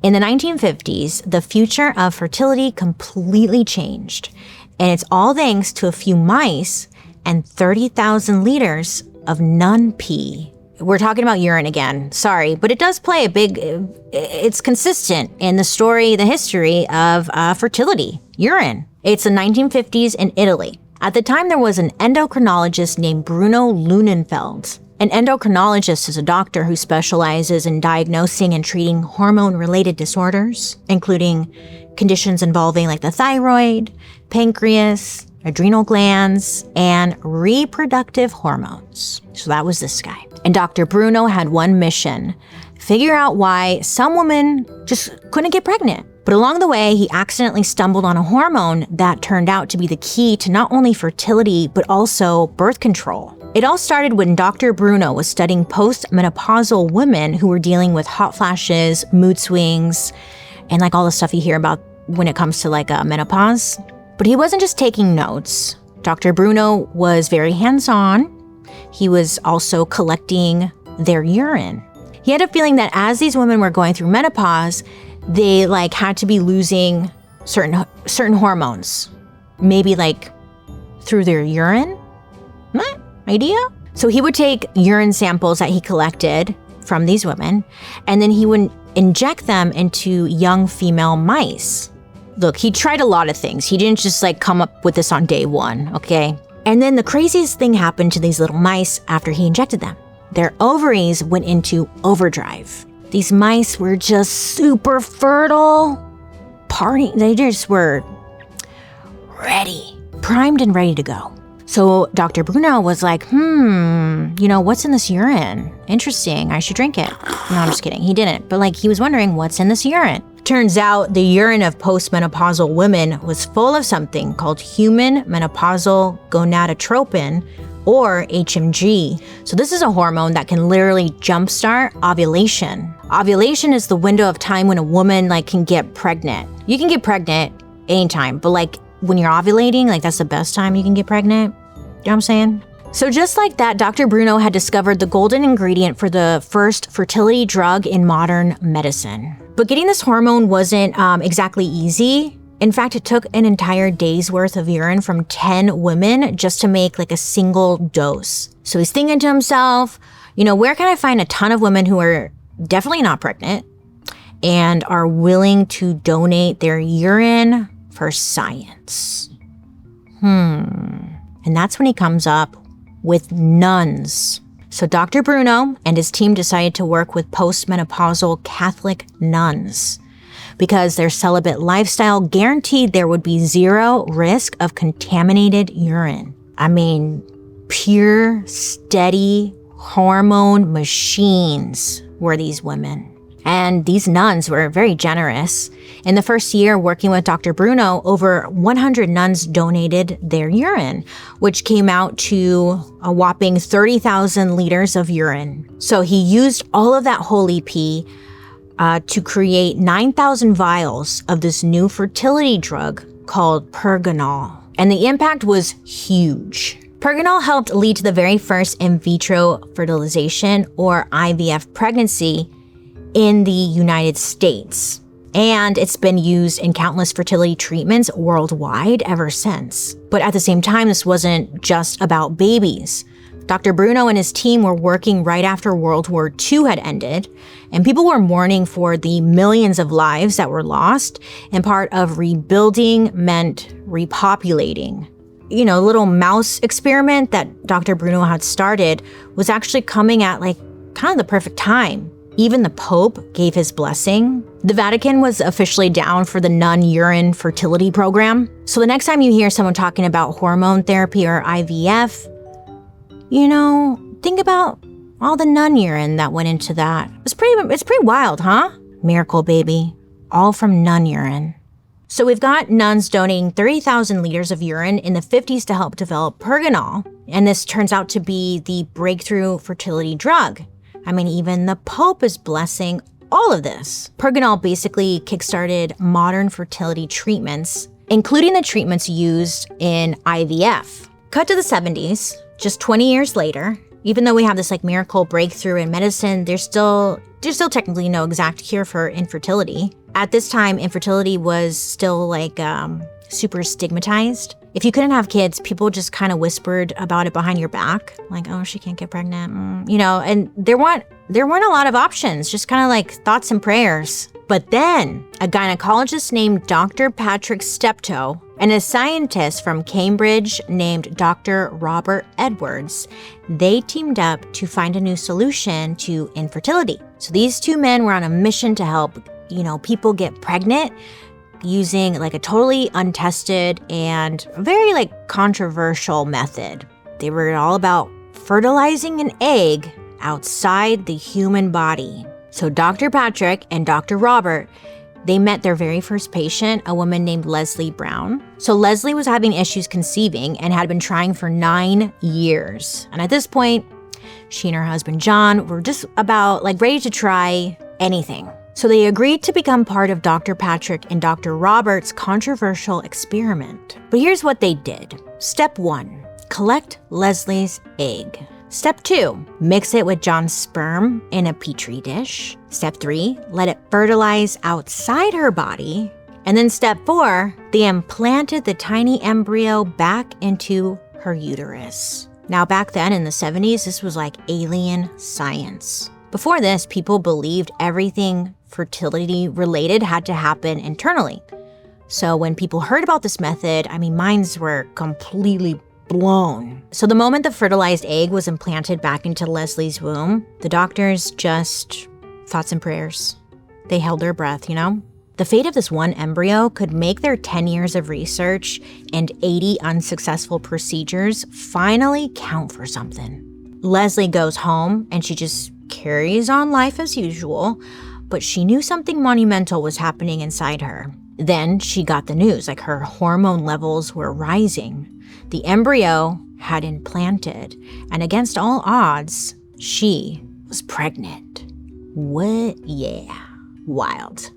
In the 1950s, the future of fertility completely changed, and it's all thanks to a few mice and 30,000 liters of Nun Pee. We're talking about urine again, sorry, but it does play it's consistent in the story, the history of fertility, urine. It's the 1950s in Italy. At the time, there was an endocrinologist named Bruno Lunenfeld. An endocrinologist is a doctor who specializes in diagnosing and treating hormone-related disorders, including conditions involving like the thyroid, pancreas, adrenal glands, and reproductive hormones. So that was this guy. And Dr. Bruno had one mission: figure out why some women just couldn't get pregnant. But along the way, he accidentally stumbled on a hormone that turned out to be the key to not only fertility, but also birth control. It all started when Dr. Bruno was studying postmenopausal women who were dealing with hot flashes, mood swings, and like all the stuff you hear about when it comes to like menopause. But he wasn't just taking notes. Dr. Bruno was very hands-on. He was also collecting their urine. He had a feeling that as these women were going through menopause, they like had to be losing certain hormones, maybe like through their urine. Idea? So he would take urine samples that he collected from these women, and then he would inject them into young female mice. Look, he tried a lot of things. He didn't just like come up with this on day one, okay? And then the craziest thing happened to these little mice after he injected them. Their ovaries went into overdrive. These mice were just super fertile. They just were ready, primed and ready to go. So Dr. Bruno was like, what's in this urine? Interesting, I should drink it. No, I'm just kidding, he didn't. But like he was wondering what's in this urine. Turns out the urine of postmenopausal women was full of something called human menopausal gonadotropin, or HMG. So this is a hormone that can literally jumpstart ovulation. Ovulation is the window of time when a woman like can get pregnant. You can get pregnant anytime, but like when you're ovulating, like that's the best time you can get pregnant. You know what I'm saying? So just like that, Dr. Bruno had discovered the golden ingredient for the first fertility drug in modern medicine. But getting this hormone wasn't exactly easy. In fact, it took an entire day's worth of urine from 10 women just to make like a single dose. So he's thinking to himself, where can I find a ton of women who are definitely not pregnant and are willing to donate their urine for science? And that's when he comes up with nuns. So Dr. Bruno and his team decided to work with postmenopausal Catholic nuns because their celibate lifestyle guaranteed there would be zero risk of contaminated urine. I mean, pure, steady hormone machines were these women. And these nuns were very generous. In the first year working with Dr. Bruno, over 100 nuns donated their urine, which came out to a whopping 30,000 liters of urine. So he used all of that holy pee to create 9,000 vials of this new fertility drug called Pergonal. And the impact was huge. Pergonal helped lead to the very first in vitro fertilization, or IVF pregnancy, in the United States. And it's been used in countless fertility treatments worldwide ever since. But at the same time, this wasn't just about babies. Dr. Bruno and his team were working right after World War II had ended, and people were mourning for the millions of lives that were lost, and part of rebuilding meant repopulating. Little mouse experiment that Dr. Bruno had started was actually coming at like kind of the perfect time. Even the Pope gave his blessing. The Vatican was officially down for the nun urine fertility program. So the next time you hear someone talking about hormone therapy or IVF, think about all the nun urine that went into that. It's pretty wild, huh? Miracle baby, all from nun urine. So we've got nuns donating 30,000 liters of urine in the 50s to help develop Pergonal. And this turns out to be the breakthrough fertility drug. I mean, even the Pope is blessing all of this. Pergonal basically kickstarted modern fertility treatments, including the treatments used in IVF. Cut to the 70s, just 20 years later, Even though we have this like miracle breakthrough in medicine, there's still technically no exact cure for infertility. At this time, infertility was still like super stigmatized. If you couldn't have kids, people just kind of whispered about it behind your back, like, oh, she can't get pregnant, you know, and there weren't a lot of options, just kind of like thoughts and prayers. But then a gynecologist named Dr. Patrick Steptoe and a scientist from Cambridge named Dr. Robert Edwards, they teamed up to find a new solution to infertility. So these two men were on a mission to help, you know, people get pregnant using like a totally untested and very like controversial method. They were all about fertilizing an egg outside the human body. So Dr. Patrick and Dr. Robert, they met their very first patient, a woman named Leslie Brown. So Leslie was having issues conceiving and had been trying for 9 years. And at this point, she and her husband John were just about like ready to try anything. So they agreed to become part of Dr. Patrick and Dr. Robert's controversial experiment. But here's what they did. Step 1, collect Leslie's egg. Step 2, mix it with John's sperm in a petri dish. Step 3, let it fertilize outside her body. And then step 4, they implanted the tiny embryo back into her uterus. Now back then in the 70s, this was like alien science. Before this, people believed everything fertility related had to happen internally. So when people heard about this method, I mean, minds were completely blown. So the moment the fertilized egg was implanted back into Leslie's womb, the doctors just thoughts and prayers. They held their breath, you know? The fate of this one embryo could make their 10 years of research and 80 unsuccessful procedures finally count for something. Leslie goes home and she just carries on life as usual, but she knew something monumental was happening inside her. Then she got the news, like her hormone levels were rising. The embryo had implanted, and against all odds, she was pregnant. What? Yeah, wild.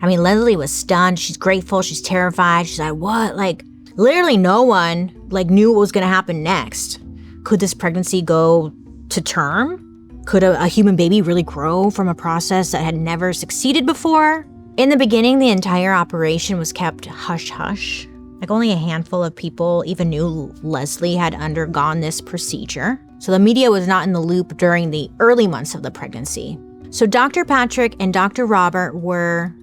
I mean, Leslie was stunned. She's grateful. She's terrified. She's like, what? Like, literally no one knew what was going to happen next. Could this pregnancy go to term? Could a human baby really grow from a process that had never succeeded before? In the beginning, the entire operation was kept hush-hush. Like only a handful of people even knew Leslie had undergone this procedure. So the media was not in the loop during the early months of the pregnancy. So Dr. Patrick and Dr. Robert were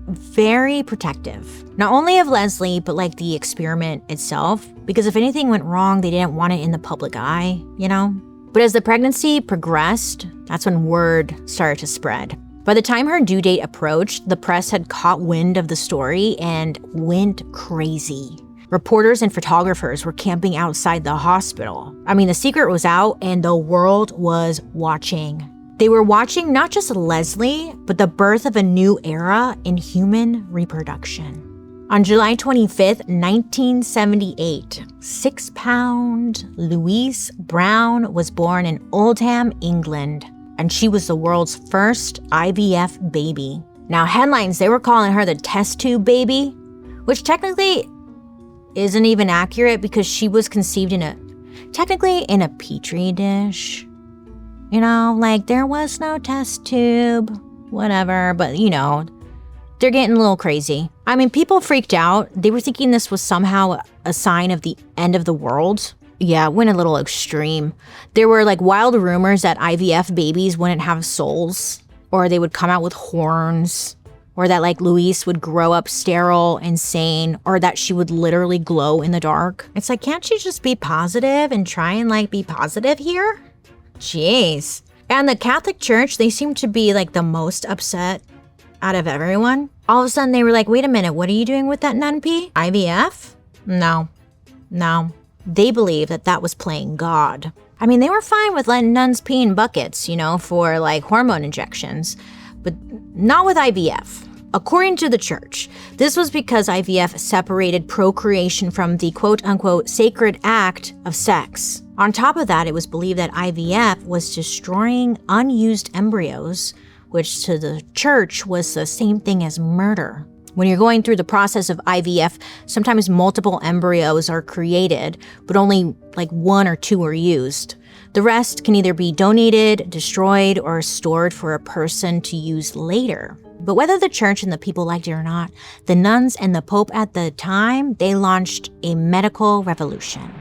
very protective, not only of Leslie, but like the experiment itself, because if anything went wrong, they didn't want it in the public eye, you know? But as the pregnancy progressed, that's when word started to spread. By the time her due date approached, the press had caught wind of the story and went crazy. Reporters and photographers were camping outside the hospital. I mean, the secret was out and the world was watching. They were watching not just Leslie, but the birth of a new era in human reproduction. On July 25th, 1978, 6-pound Louise Brown was born in Oldham, England, and she was the world's first IVF baby. Now, headlines, they were calling her the test tube baby, which technically isn't even accurate because she was conceived in a petri dish. You know, like there was no test tube, whatever, but you know, they're getting a little crazy. I mean, people freaked out. They were thinking this was somehow a sign of the end of the world. Yeah, it went a little extreme. There were like wild rumors that IVF babies wouldn't have souls, or they would come out with horns, or that like Louise would grow up sterile, insane, or that she would literally glow in the dark. It's like, can't you just be positive and try and like be positive here? Jeez. And the Catholic Church, they seem to be like the most upset out of everyone. All of a sudden they were like, wait a minute, what are you doing with that Nun Pee? IVF? No. They believe that was playing God. I mean, they were fine with letting nuns pee in buckets, you know, for like hormone injections, but not with IVF. According to the church, this was because IVF separated procreation from the quote-unquote sacred act of sex. On top of that, it was believed that IVF was destroying unused embryos, which to the church was the same thing as murder. When you're going through the process of IVF, sometimes multiple embryos are created, but only like 1 or 2 are used. The rest can either be donated, destroyed, or stored for a person to use later. But whether the church and the people liked it or not, the nuns and the Pope at the time, they launched a medical revolution.